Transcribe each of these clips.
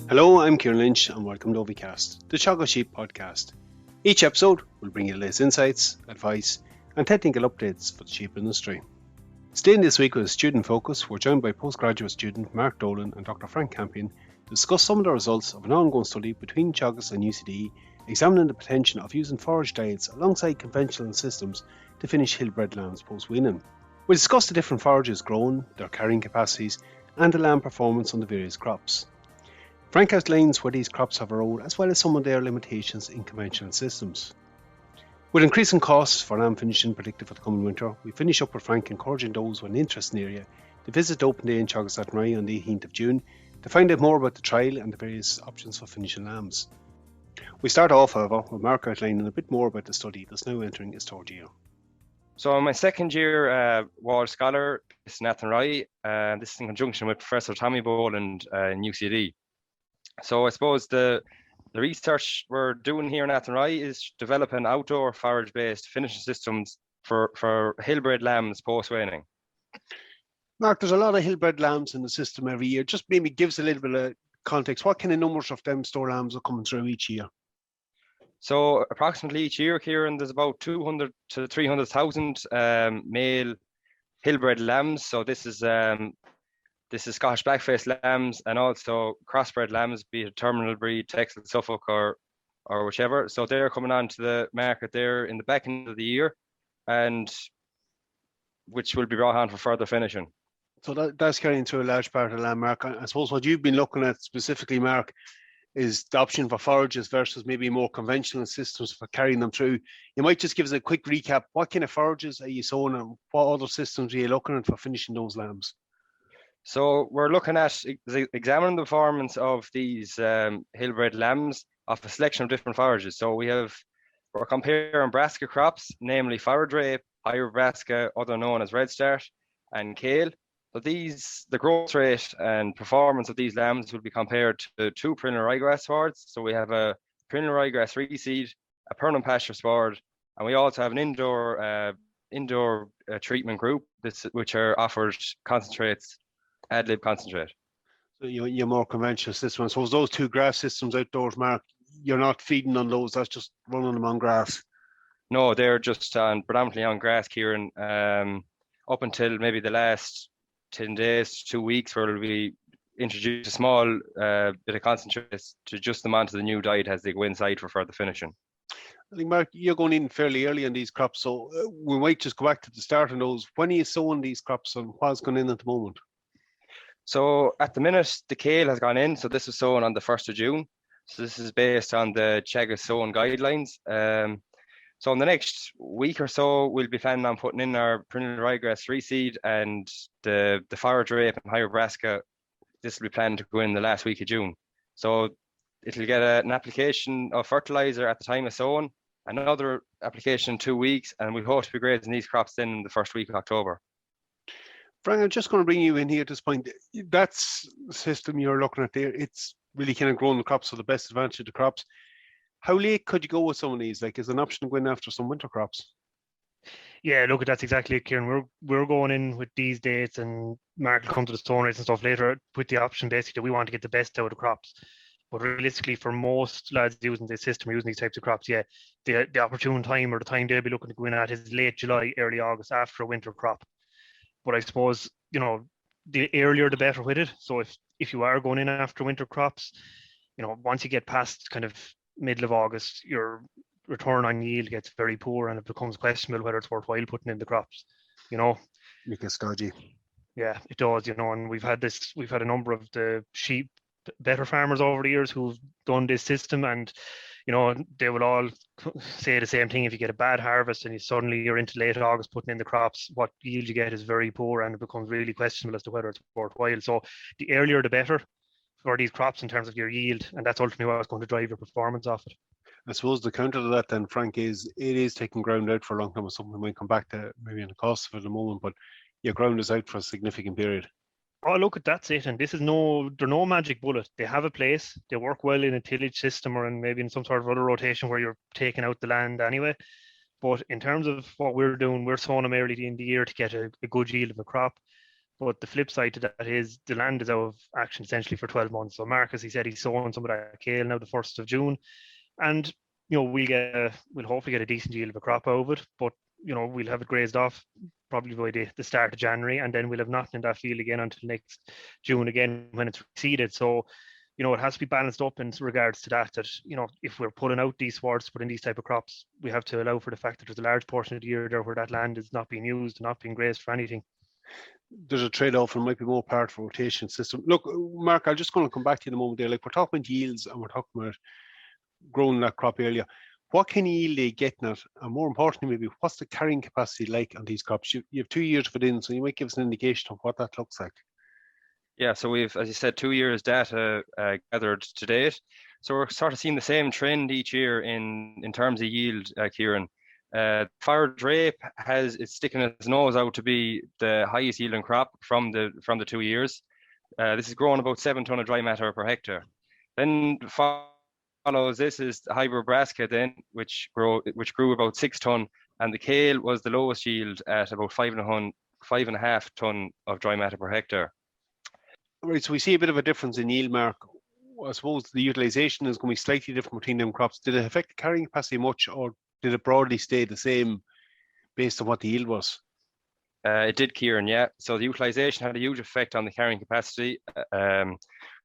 Hello, I'm Ciarán Lynch and welcome to OviCast, the Teagasc Sheep podcast. Each episode will bring you the latest insights, advice and technical updates for the sheep industry. Staying this week with a student focus, we're joined by postgraduate student Mark Dolan and Dr Frank Campion to discuss some of the results of an ongoing study between Teagasc and UCD examining the potential of using forage diets alongside conventional systems to finish hill-bred lambs post-weaning. We'll discuss the different forages grown, their carrying capacities and the lamb performance on the various crops. Frank outlines where these crops have a role as well as some of their limitations in conventional systems. With increasing costs for lamb finishing predicted for the coming winter, we finish up with Frank encouraging those with an interest in the area to visit the open day in Teagasc Athenry on the 18th of June to find out more about the trial and the various options for finishing lambs. We start off, however, with Mark outlining a bit more about the study that's now entering its third year. So my second year Ward Scholar is in Athenry. This is in conjunction with Professor Tommy Boland in UCD. So I suppose the research we're doing here in Athenry is developing outdoor forage-based finishing systems for hill-bred lambs post-weaning. Mark, there's a lot of hill-bred lambs in the system every year. Just maybe give us a little bit of context. What kind of numbers of them store lambs are coming through each year? So approximately each year, Ciarán, there's about 200 to 300,000 male hill-bred lambs. So this is Scottish black-faced lambs and also crossbred lambs, be it terminal breed, Texel, Suffolk or whichever. So they're coming onto the market there in the back end of the year, and which will be brought on for further finishing. So that's carrying through a large part of the lamb, Mark. I suppose what you've been looking at specifically, Mark, is the option for forages versus maybe more conventional systems for carrying them through. You might just give us a quick recap. What kind of forages are you sowing and what other systems are you looking at for finishing those lambs? So we're looking at examining the performance of these hill-bred lambs of a selection of different forages. So we're comparing brassica crops, namely forage rape, higher brassica, other known as red start, and kale. So the growth rate and performance of these lambs will be compared to two perennial ryegrass swards. So we have a perennial ryegrass reseed, a permanent pasture sward, and we also have an indoor treatment group which are offered concentrates, ad lib concentrate. So you're more conventional systems. So those two grass systems outdoors, Mark, you're not feeding on those, that's just running them on grass? No, they're just predominantly on grass, Ciarán, up until maybe the last 10 days, 2 weeks, where we'll be introduced a small bit of concentrates to adjust them onto the new diet as they go inside for further finishing. I think, Mark, you're going in fairly early on these crops, so we might just go back to the start on those. When are you sowing these crops and what's going in at the moment? So at the minute, the kale has gone in. So this was sown on the 1st of June. So this is based on the Teagasc sowing guidelines. So in the next week or so, we'll be planning on putting in our perennial ryegrass reseed and the forage rape and higher brassica. This will be planned to go in the last week of June. So it'll get an application of fertilizer at the time of sowing, another application in 2 weeks, and we hope to be grading these crops in the first week of October. Frank, I'm just going to bring you in here at this point. That's the system you're looking at there. It's really kind of growing the crops for the best advantage of the crops. How late could you go with some of these? Like, is an option to go in after some winter crops? Yeah, look, that's exactly it, Ciarán. We're going in with these dates, and Mark will come to the stone rates and stuff later with the option basically that we want to get the best out of the crops. But realistically, for most lads using this system, using these types of crops, yeah, the opportune time or the time they'll be looking to go in at is late July, early August, after a winter crop. But I suppose, the earlier the better with it. So if you are going in after winter crops, once you get past kind of middle of August, your return on yield gets very poor and it becomes questionable whether it's worthwhile putting in the crops, It gets dodgy. Yeah, it does, and we've had a number of the sheep better farmers over the years who've done this system, and they will all say the same thing. If you get a bad harvest and you're into late August putting in the crops, what yield you get is very poor and it becomes really questionable as to whether it's worthwhile. So the earlier the better for these crops in terms of your yield, and that's ultimately what's going to drive your performance off it. I suppose the counter to that then, Frank, is it is taking ground out for a long time. Something we might come back to maybe in the cost of it in a moment, but your ground is out for a significant period. Oh, look, that's it. And they're no magic bullet. They have a place. They work well in a tillage system or maybe in some sort of other rotation where you're taking out the land anyway. But in terms of what we're doing, we're sowing them early in the year to get a good yield of a crop. But the flip side to that is the land is out of action essentially for 12 months. So Marcus, he said he's sowing some of that kale now the 1st of June. And, we'll hopefully get a decent yield of a crop out of it. But, we'll have it grazed off probably by the start of January. And then we'll have nothing in that field again until next June again when it's reseeded. So, it has to be balanced up in regards to that, if we're pulling out these swards to put in these type of crops, we have to allow for the fact that there's a large portion of the year there where that land is not being used, not being grazed for anything. There's a trade-off and might be more part of a rotation system. Look, Mark, I'm just going to come back to you in a moment there. Like, we're talking about yields and we're talking about growing that crop area. What kind of yield are you getting at? And more importantly, maybe, what's the carrying capacity like on these crops? You have 2 years of it in, so you might give us an indication of what that looks like. Yeah, so we've, as you said, 2 years data gathered to date. So we're sort of seeing the same trend each year in terms of yield, Ciarán. Forage rape it's sticking its nose out to be the highest yielding crop from the 2 years. This is growing about 7 tonne of dry matter per hectare. Then follows this is the hybrid brassica then, which grew about 6 tonne, and the kale was the lowest yield at about 5.5 tonne of dry matter per hectare. Right, so we see a bit of a difference in yield, Mark. I suppose the utilisation is going to be slightly different between them crops. Did it affect the carrying capacity much, or did it broadly stay the same based on what the yield was? It did, Ciarán, yeah. So the utilisation had a huge effect on the carrying capacity. So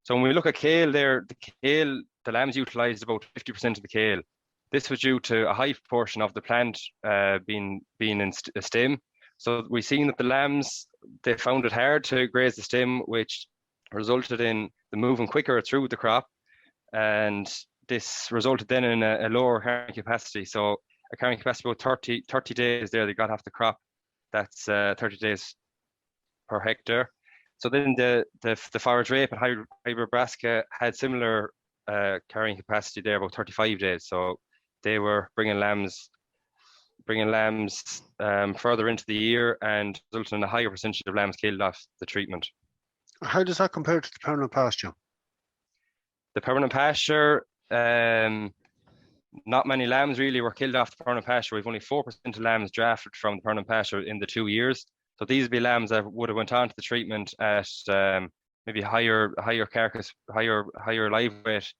when we look at kale there, the lambs utilised about 50% of the kale. This was due to a high proportion of the plant being in a stem. So we've seen that the lambs, they found it hard to graze the stem, which resulted in them moving quicker through the crop, and this resulted then in a lower carrying capacity. So a carrying capacity of about 30 days there they got off the crop. That's 30 days per hectare. So then the forage rape and hybrid brassica had similar carrying capacity there, about 35 days. So they were bringing lambs further into the year and resulting in a higher percentage of lambs killed off the treatment. How does that compare to the permanent pasture? The permanent pasture, not many lambs really were killed off the permanent pasture. We've only 4% of lambs drafted from the permanent pasture in the 2 years. So these would be lambs that would have went on to the treatment at maybe higher carcass, higher live weight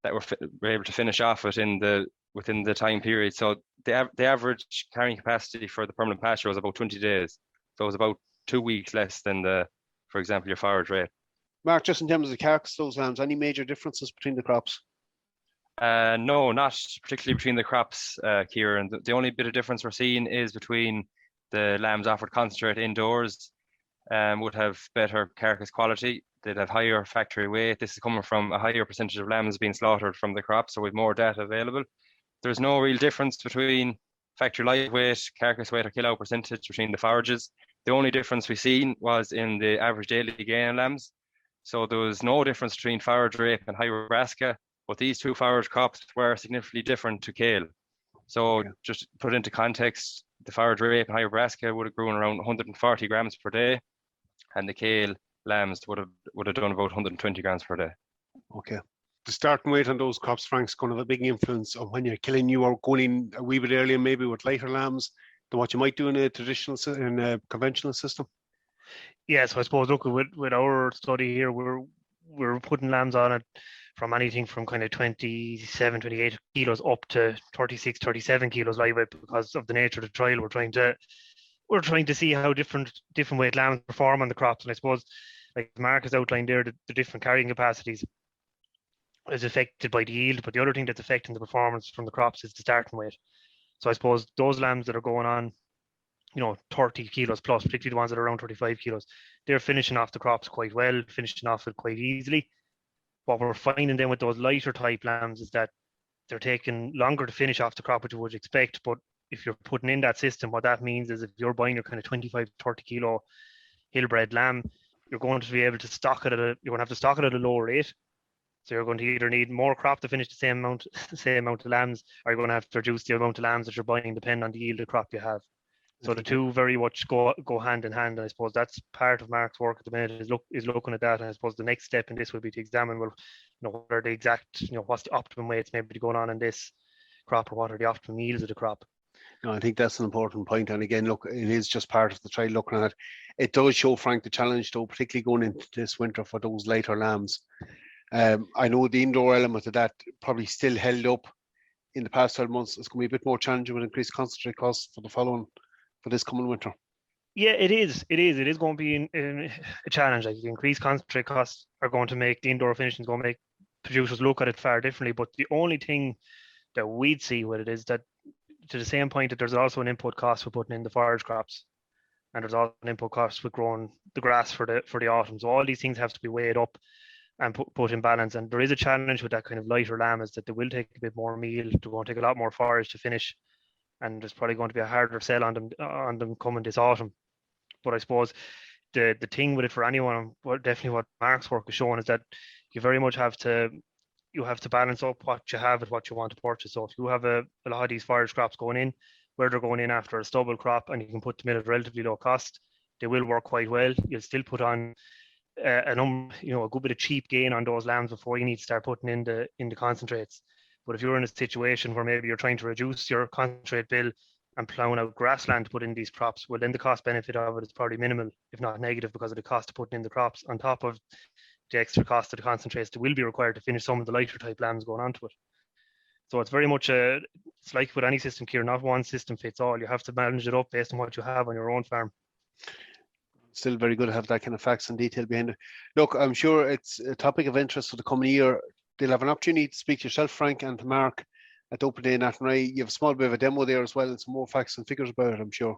that were able to finish off within the time period. So the average carrying capacity for the permanent pasture was about 20 days. So it was about 2 weeks less than for example, your forage rate. Mark, just in terms of the carcass, those lambs, any major differences between the crops? No, not particularly between the crops, Ciarán. The only bit of difference we're seeing is between the lambs offered concentrate indoors would have better carcass quality. They'd have higher factory weight. This is coming from a higher percentage of lambs being slaughtered from the crop, so we've more data available. There's no real difference between factory live weight, carcass weight or kill out percentage between the forages. The only difference we've seen was in the average daily gain in lambs. So there was no difference between forage rape and hybrid brassica, but these two forage crops were significantly different to kale. So just put into context, the forage rape and hybrid brassica would have grown around 140 grams per day, and the kale lambs would have done about 120 grams per day. Okay. The starting weight on those crops, Frank's going to have a big influence on when you're killing. You are going in a wee bit earlier, maybe with lighter lambs than what you might do in a conventional system. Yeah, so I suppose, look, with our study here, we're putting lambs on it from anything from kind of 27, 28 kilos up to 36, 37 kilos live weight because of the nature of the trial. We're trying to see how different weight lambs perform on the crops. And I suppose, like Mark has outlined there, the different carrying capacities is affected by the yield, but the other thing that's affecting the performance from the crops is the starting weight. So I suppose those lambs that are going on, 30 kilos plus, particularly the ones that are around 35 kilos, they're finishing off the crops quite well, finishing off it quite easily. What we're finding then with those lighter type lambs is that they're taking longer to finish off the crop, which you would expect. But if you're putting in that system, what that means is if you're buying your kind of 25, 30 kilo hill-bred lamb, you're going to be able to stock it you're going to have to stock it at a lower rate. So you're going to either need more crop to finish the same amount of lambs, or you're going to have to reduce the amount of lambs that you're buying depending on the yield of crop you have. So the two very much go hand in hand, and I suppose that's part of Mark's work at the minute is looking at that. And I suppose the next step in this will be to examine, what are the exact, what's the optimum weights maybe going on in this crop, or what are the optimum yields of the crop. No, I think that's an important point. And again, look, it is just part of the trial looking at it. It does show, Frank, the challenge, though, particularly going into this winter for those later lambs. I know the indoor element of that probably still held up in the past 12 months. It's going to be a bit more challenging with increased concentrate costs for this coming winter. Yeah, it is. It is going to be a challenge. Like, the increased concentrate costs are going to make the indoor finishing, going to make producers look at it far differently. But the only thing that we'd see with it is that, to the same point, that there's also an input cost for putting in the forage crops, and there's also an input cost with growing the grass for the autumn. So all these things have to be weighed up and put in balance. And there is a challenge with that kind of lighter lamb, is that they will take a bit more meal. They're going to take a lot more forage to finish, and there's probably going to be a harder sell on them coming this autumn. But I suppose the thing with it for anyone, definitely what Mark's work is showing, is that you very much have to balance up what you have with what you want to purchase. So if you have a lot of these forage crops going in, where they're going in after a stubble crop, and you can put them in at a relatively low cost, they will work quite well. You'll still put on a good bit of cheap gain on those lambs before you need to start putting in the concentrates. But if you're in a situation where maybe you're trying to reduce your concentrate bill and ploughing out grassland to put in these crops, well, then the cost benefit of it is probably minimal, if not negative, because of the cost of putting in the crops on top of the extra cost of the concentrates that will be required to finish some of the lighter type lambs going onto it. So it's very much it's like with any system, Ciarán, not one system fits all. You have to manage it up based on what you have on your own farm. Still very good to have that kind of facts and detail behind it. Look, I'm sure it's a topic of interest for the coming year. They'll have an opportunity to speak to yourself, Frank, and to Mark at Open Day in Athenry. You have a small bit of a demo there as well, and some more facts and figures about it, I'm sure.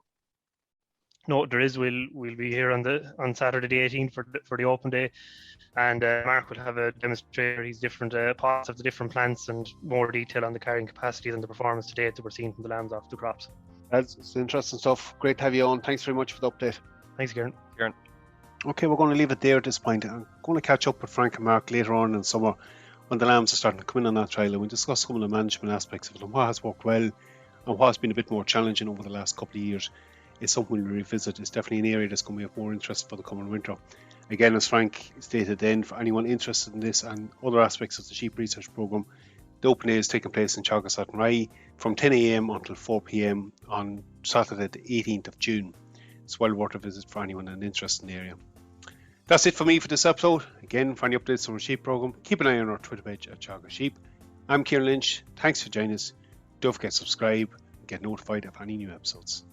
No, there is. We'll be here on Saturday the 18th for the Open Day, and Mark will have a demonstrator. He's different parts of the different plants and more detail on the carrying capacities and the performance to date that we're seeing from the lambs off the crops. That's interesting stuff. Great to have you on. Thanks very much for the update. Thanks, Ciarán. Okay, we're going to leave it there at this point. I'm going to catch up with Frank and Mark later on in summer when the lambs are starting to come in on that trial, and we'll discuss some of the management aspects of it and what has worked well and what has been a bit more challenging over the last couple of years. It's something we'll revisit. It's definitely an area that's going to be of more interest for the coming winter. Again, as Frank stated then, for anyone interested in this and other aspects of the sheep research programme, the Open Day is taking place in Teagasc Athenry from 10 a.m. until 4 p.m. on Saturday the 18th of June. It's well worth a visit for anyone in interest in the area. That's it for me for this episode. Again, for any updates on our sheep programme, keep an eye on our Twitter page at Teagasc Sheep. I'm Ciarán Lynch. Thanks for joining us. Don't forget to subscribe and get notified of any new episodes.